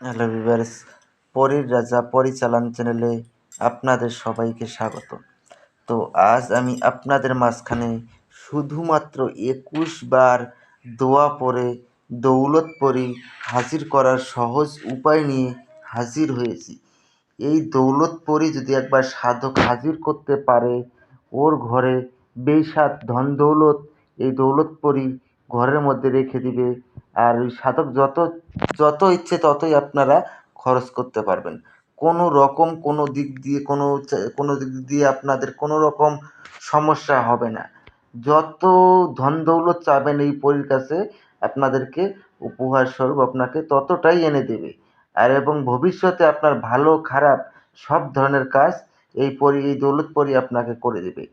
Hello viewers, পরীর রাজা পরিচালন চ্যানেলে আপনাদের সবাইকে স্বাগত। তো আজ আমি আপনাদের মাঝখানে শুধুমাত্র ২১ বার দোয়া পড়ে দৌলত পরি হাজির করার সহজ উপায় নিয়ে হাজির হয়েছি। এই দৌলত পরি যদি একবার সাধক হাজির করতে পারে, ওর ঘরে বেসাত ধন দৌলত এই দৌলত পরি ঘরের মধ্যে রেখে দিবে। আর ওই সাধক যত যত ইচ্ছে ততই আপনারা খরচ করতে পারবেন। কোনো দিক দিয়ে আপনাদের কোনো রকম সমস্যা হবে না। যত ধন দৌলত চাবেন এই পরীর কাছে আপনাদেরকে উপহার স্বরূপ আপনাকে ততটাই এনে দেবে। আর এবং ভবিষ্যতে আপনার ভালো খারাপ সব ধরনের কাজ এই দৌলত পরি আপনাকে করে দেবে।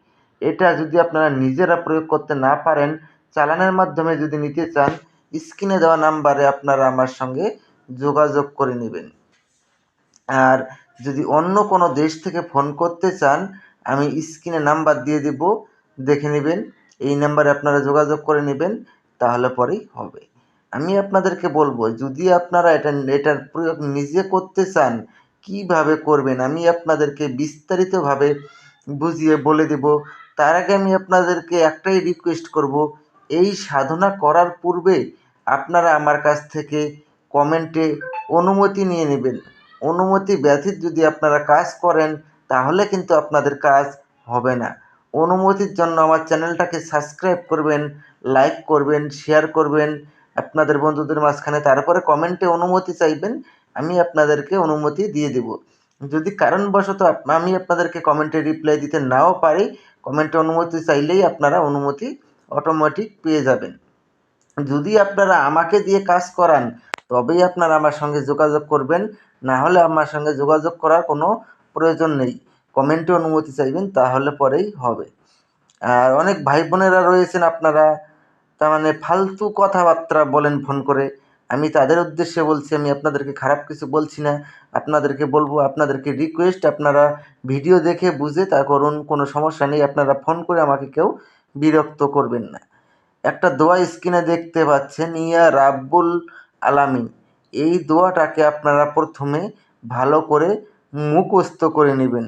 এটা যদি আপনারা নিজেরা প্রয়োগ করতে না পারেন, চালানের মাধ্যমে যদি নিতে চান, স্ক্রিনে দেওয়া নাম্বারে আপনারা আমার সঙ্গে যোগাযোগ করে নেবেন। আর যদি অন্য কোনো দেশ থেকে ফোন করতে চান, আমি স্ক্রিনে নাম্বার দিয়ে দেব, দেখে নেবেন। এই নাম্বারে আপনারা যোগাযোগ করে নেবেন, তাহলে পরেই হবে। আমি আপনাদেরকে বলবো, যদি আপনারা এটার প্রয়োগ নিজে করতে চান, কিভাবে করবেন আমি আপনাদেরকে বিস্তারিতভাবে বুঝিয়ে বলে দেব। তার আগে আমি আপনাদেরকে একটাই রিকোয়েস্ট করব, এই সাধনা করার পূর্বে আপনারা আমার কাছ থেকে কমেন্টে অনুমতি নিয়ে নেবেন। অনুমতি ব্যতীত যদি আপনারা কাজ করেন, তাহলে কিন্তু আপনাদের কাজ হবে না। অনুমতির জন্য আমার চ্যানেলটাকে সাবস্ক্রাইব করবেন, লাইক করবেন, শেয়ার করবেন আপনাদের বন্ধুদের মাঝখানে। তারপরে কমেন্টে অনুমতি চাইবেন, আমি আপনাদেরকে অনুমতি দিয়ে দেব। যদি কারণবশত আমি আপনাদেরকে কমেন্টে রিপ্লাই দিতে নাও পারি, কমেন্টে অনুমতি চাইলেই আপনারা অনুমতি অটোমেটিক পেয়ে যাবেন। যদি আপনারা আমাকে দিয়ে কাজ করান, তবেই আপনারা আমার সঙ্গে যোগাযোগ করবেন, না হলে আমার সঙ্গে যোগাযোগ করার কোনো প্রয়োজন নেই। কমেন্টে অনুমতি চাইবেন, তাহলে পরেই হবে। আর অনেক ভাই বোনেরা রয়েছেন আপনারা তার মানে ফালতু কথাবার্তা বলেন ফোন করে। আমি তাদের উদ্দেশ্যে বলছি, আমি আপনাদেরকে খারাপ কিছু বলছি না। আপনাদেরকে বলবো, আপনাদেরকে রিকোয়েস্ট, আপনারা ভিডিও দেখে বুঝে তা করুন, কোনো সমস্যা নেই। আপনারা ফোন করে আমাকে কেউ বিরক্ত করবেন না। একটা দোয়া স্ক্রিনে দেখতে পাচ্ছেন, ইয়া রাব্বুল আলামিন। এই দোয়াটাকে আপনারা প্রথমে ভালো করে মুখস্থ করে নেবেন।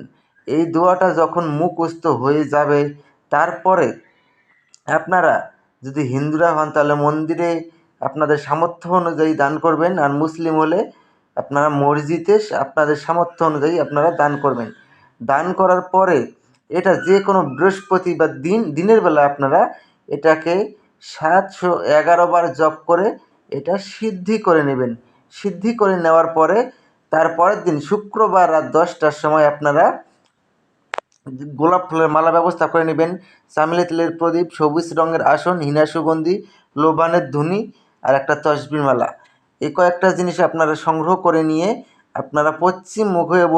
এই দোয়াটা যখন মুখস্থ হয়ে যাবে, তারপরে আপনারা যদি হিন্দুরা হন তাহলে মন্দিরে আপনাদের সামর্থ্য অনুযায়ী দান করবেন, আর মুসলিম হলে আপনারা মসজিদে আপনাদের সামর্থ্য অনুযায়ী আপনারা দান করবেন। দান করার পরে এটা যে কোনো বৃহস্পতি বা দিনের বেলা আপনারা এটাকে 711 বার জপ করে এটা সিদ্ধি করে নেবেন। সিদ্ধি করে নেওয়ার পরে তারপরের দিন শুক্রবার রাত 10টার সময় আপনারা গোলাপ ফুলের মালা ব্যবস্থা করে নেবেন। চামেলি তেলের প্রদীপ, সবুজ রঙের আসন, হীনা সুগন্ধি, লোবানের ধুনি আর একটা তসবির মালা, এই কয়েকটা জিনিস আপনারা সংগ্রহ করে নিয়ে আপনারা পশ্চিম মুখে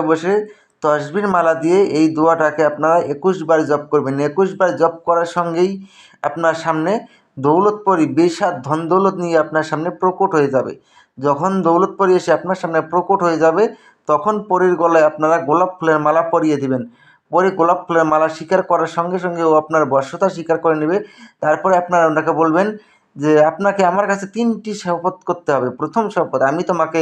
বসে তসবির মালা দিয়ে এই দোয়াটাকে আপনারা 21 বার জপ করবেন। 21 বার জপ করার সঙ্গেই আপনার সামনে দৌলতপরি বেসাত ধন দৌলত নিয়ে আপনার সামনে প্রকট হয়ে যাবে। যখন দৌলতপরি এসে আপনার সামনে প্রকট হয়ে যাবে, তখন পরীর গলায় আপনারা গোলাপ ফুলের মালা পরিয়ে দেবেন। পরে গোলাপ ফুলের মালা স্বীকার করার সঙ্গে সঙ্গে ও আপনার বশ্যতা স্বীকার করে নেবে। তারপরে আপনারা ওনাকে বলবেন যে, আপনাকে আমার কাছে 3টি শপথ করতে হবে। প্রথম শপথ, আমি তোমাকে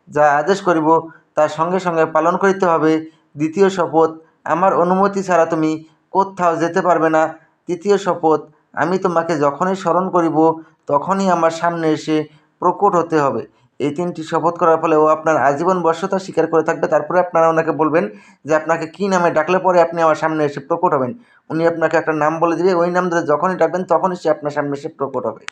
যা আদেশ করিব তার সঙ্গে সঙ্গে পালন করিতে হবে। দ্বিতীয় শপথ, আমার অনুমতি ছাড়া তুমি কোথাও যেতে পারবে না। তৃতীয় শপথ, আমি তোমাকে যখনই স্মরণ করিব তখনই আমার সামনে এসে প্রকট হতে হবে। এই 3টি শপথ করার ফলে ও আপনার আজীবন বশ্যতা স্বীকার করে থাকবে। তারপরে আপনারা ওনাকে বলবেন যে, আপনাকে কী নামে ডাকলে পরে আপনি আমার সামনে এসে প্রকট হবেন। উনি আপনাকে একটা নাম বলে দেবে, ওই নাম ধরে যখনই ডাকবেন তখনই সে আপনার সামনে এসে প্রকট হবে।